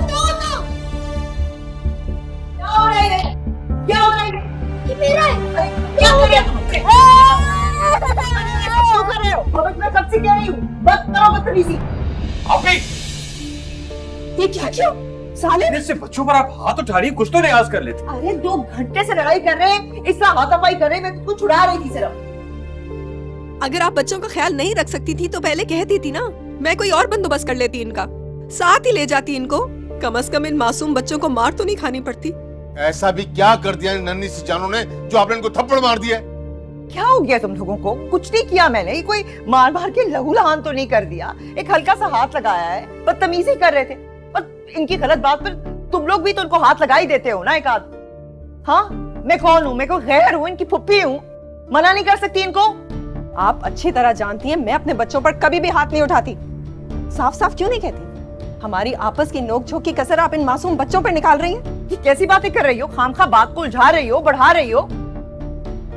दो ना। क्या हो रहा है? क्या हो रहा है? ये मेरा है। क्या हो गया? क्यों कर रहे हो? मैं कब से कह रही हूँ, बस करो बदतमीजी। आपी! ये क्या क्यों? साले से बच्चों पर आप हाथ उठा रही, कुछ तो रियाज कर लेते। अरे 2 घंटे से लड़ाई कर रहे हैं, इसका हाथापाई कर रहे हैं, मैं तुमको छुड़ा रही थी सिर्फ। अगर आप बच्चों का ख्याल नहीं रख सकती थी तो पहले कहती थी ना, मैं कोई और बंदोबस्त कर लेती इनका, साथ ही ले जाती इनको। कम से कम इन मासूम बच्चों को मार तो नहीं खानी पड़ती। ऐसा भी क्या कर दिया नन्ही सी जानों ने जो आपने इनको थप्पड़ मार दिया? क्या हो गया तुम लोगों को? कुछ नहीं किया मैंने, कोई मार मार के लहू लहान तो नहीं कर दिया, एक हल्का सा हाथ लगाया है, बदतमीजी कर रहे थे। पर इनकी गलत बात पर तुम लोग भी तो उनको हाथ लगा ही देते हो ना एक आध। हाँ, मैं कौन हूँ? मैं कोई गैर हूँ? इनकी फुप्पी हूँ, मना नहीं कर सकती इनको? आप अच्छी तरह जानती हैं मैं अपने बच्चों पर कभी भी हाथ नहीं उठाती। साफ साफ क्यों नहीं कहती? हमारी आपस की नोकझोंक की कसर आप इन मासूम बच्चों पर निकाल रही हैं। ये कैसी बातें कर रही हो? खामखा बात को उलझा रही हो, बढ़ा रही हो।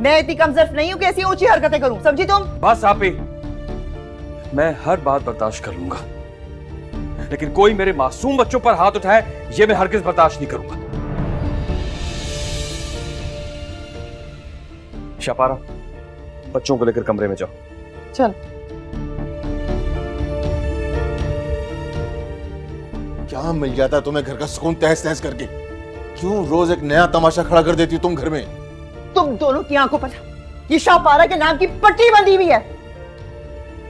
मैं इतनी कमजोर नहीं हूँ कि ऐसी ऊंची हरकतें करूं, समझी तुम? बस आप ही, मैं हर बात बर्दाश्त कर लूंगा, लेकिन कोई मेरे मासूम बच्चों पर हाथ उठाए ये मैं हरगिज़ बर्दाश्त नहीं करूंगा। शपारा, बच्चों को लेकर कमरे में जाओ। चल। क्या मिल जाता तुम्हें घर का सुकून तहस नहस करके? क्यों रोज एक नया तमाशा खड़ा कर देती हो तुम घर में? तुम दोनों की आंखों पर ये शाहपारा के नाम की पट्टी बंधी हुई है।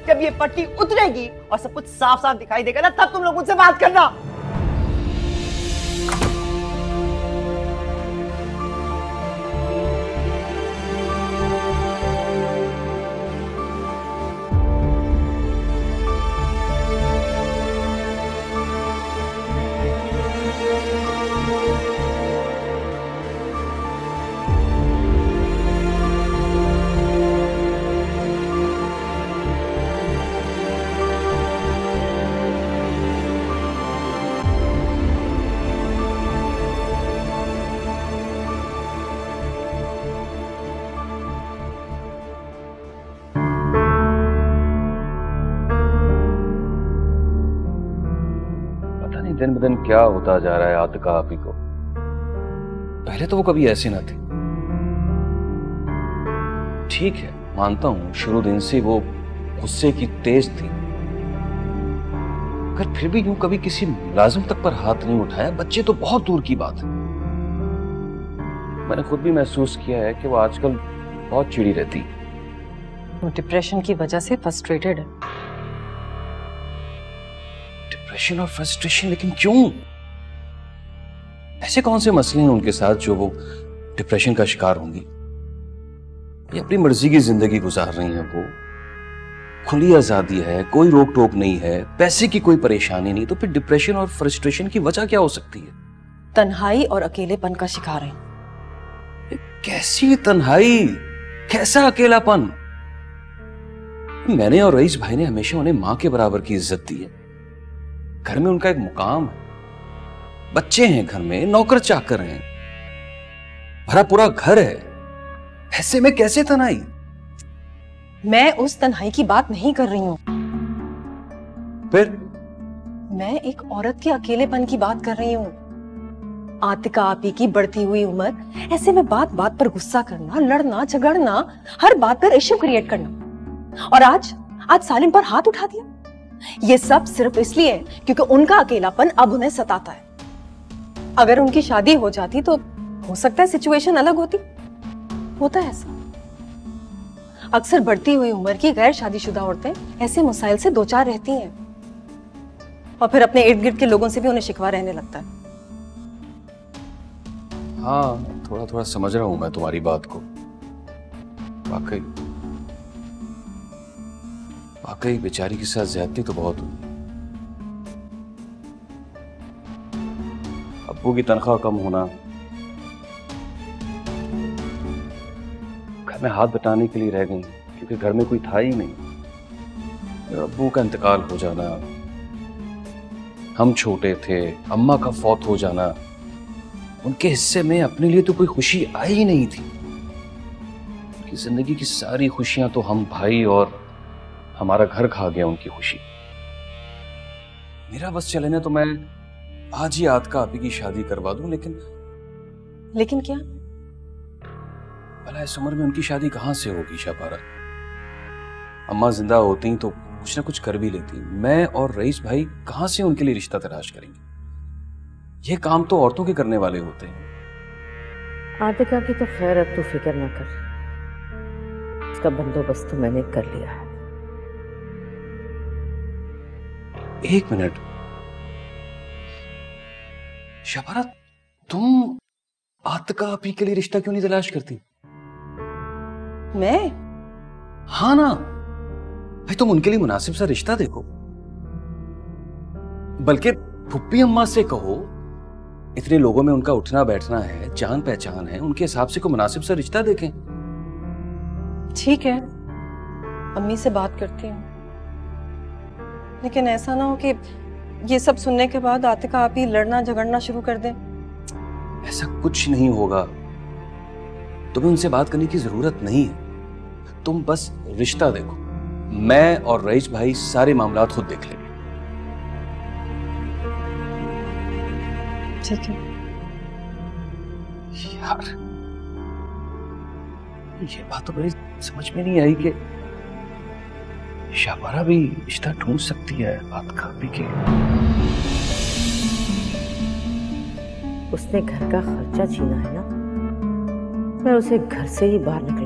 जब ये पट्टी उतरेगी और सब कुछ साफ साफ दिखाई देगा ना, तब तुम लोग मुझसे बात करना। दिन ब दिन क्या होता जा रहा है आतिका आपी को। पहले तो वो कभी ऐसी ना थी। ठीक है, मानता हूं शुरू दिन से वो गुस्से की तेज थी, अगर फिर भी यूं कभी किसी मुलाजिम तक पर हाथ नहीं उठाया, बच्चे तो बहुत दूर की बात है। मैंने खुद भी महसूस किया है कि वो आजकल बहुत चिड़ी रहती। वो डिप्रेशन की वजह से फ्रस्ट्रेटेड है। डिप्रेशन और फ्रस्ट्रेशन? लेकिन क्यों? ऐसे कौन से मसले हैं उनके साथ जो वो डिप्रेशन का शिकार होंगी? ये अपनी मर्जी की जिंदगी गुजार रही हैं, वो खुली आजादी है, कोई रोक टोक नहीं है, पैसे की कोई परेशानी नहीं, तो फिर डिप्रेशन और फ्रस्ट्रेशन की वजह क्या हो सकती है? तन्हाई और अकेलेपन का शिकार है। कैसी तन्हाई, कैसा अकेलापन? मैंने और रईस भाई ने हमेशा उन्हें मां के बराबर की इज्जत दी है। घर में उनका एक मुकाम है, बच्चे हैं घर में, नौकर चाकर हैं, भरा पूरा घर है, ऐसे में कैसे तन्हाई? मैं उस तन्हाई की बात नहीं कर रही हूं। फिर? मैं एक औरत के अकेलेपन की बात कर रही हूँ। आतिका आपी की बढ़ती हुई उम्र, ऐसे में बात बात पर गुस्सा करना, लड़ना झगड़ना, हर बात पर इश्यू क्रिएट करना, और आज सालिम पर हाथ उठा दिया। ये सब सिर्फ इसलिए क्योंकि उनका अकेलापन अब उन्हें सताता है। अगर उनकी शादी हो जाती तो हो सकता है सिचुएशन अलग होती। होता है ऐसा, अक्सर बढ़ती हुई उम्र की गैर शादीशुदा औरतें ऐसे मसाइल से दो चार रहती हैं, और फिर अपने इर्द गिर्द के लोगों से भी उन्हें शिकवा रहने लगता है। हाँ, थोड़ा थोड़ा समझ रहा हूं मैं तुम्हारी बात को। वाकई बेचारी के साथ ज्यादती तो बहुत हुई। अब्बू की तनख्वाह कम होना, घर में हाथ बटाने के लिए रह गई क्योंकि घर में कोई था ही नहीं। अब्बू का इंतकाल हो जाना, हम छोटे थे, अम्मा का फौत हो जाना, उनके हिस्से में अपने लिए तो कोई खुशी आई ही नहीं थी। उनकी जिंदगी की सारी खुशियां तो हम भाई और हमारा घर खा गया उनकी खुशी। मेरा बस चले ना तो मैं आज ही आतिका आपी की शादी करवा दूं, लेकिन क्या? भला इस उम्र में उनकी शादी कहां से होगी शाबारा? अम्मा जिंदा होती तो कुछ ना कुछ कर भी लेती। मैं और रईस भाई कहां से उनके लिए रिश्ता तलाश करेंगे? ये काम तो औरतों के करने वाले होते हैं। आतिका की तो खैर अब तू फिक्र ना कर, उसका बंदोबस्त तो मैंने कर लिया है। एक मिनट शाबारा, तुम आतिका आपी के लिए रिश्ता क्यों नहीं तलाश करती? मैं? हाँ ना भाई, तुम उनके लिए मुनासिब सा रिश्ता देखो, बल्कि फुप्पी अम्मा से कहो, इतने लोगों में उनका उठना बैठना है, जान पहचान है, उनके हिसाब से कोई मुनासिब सा रिश्ता देखें। ठीक है, अम्मी से बात करती हूँ, लेकिन ऐसा ना हो कि ये सब सुनने के बाद आतिका आप ही लड़ना झगड़ना शुरू कर दें। ऐसा कुछ नहीं होगा, तुम्हें उनसे बात करने की जरूरत नहीं है, तुम बस रिश्ता देखो, मैं और रईस भाई सारे मामला खुद देख लेंगे। ठीक है यार, ये बात तो मेरी समझ में नहीं आई कि शाबारा भी रिश्ता ढूंढ सकती है आतिका आपी के। उसने घर का खर्चा छीना है ना, मैं उसे घर से ही बाहर निकाल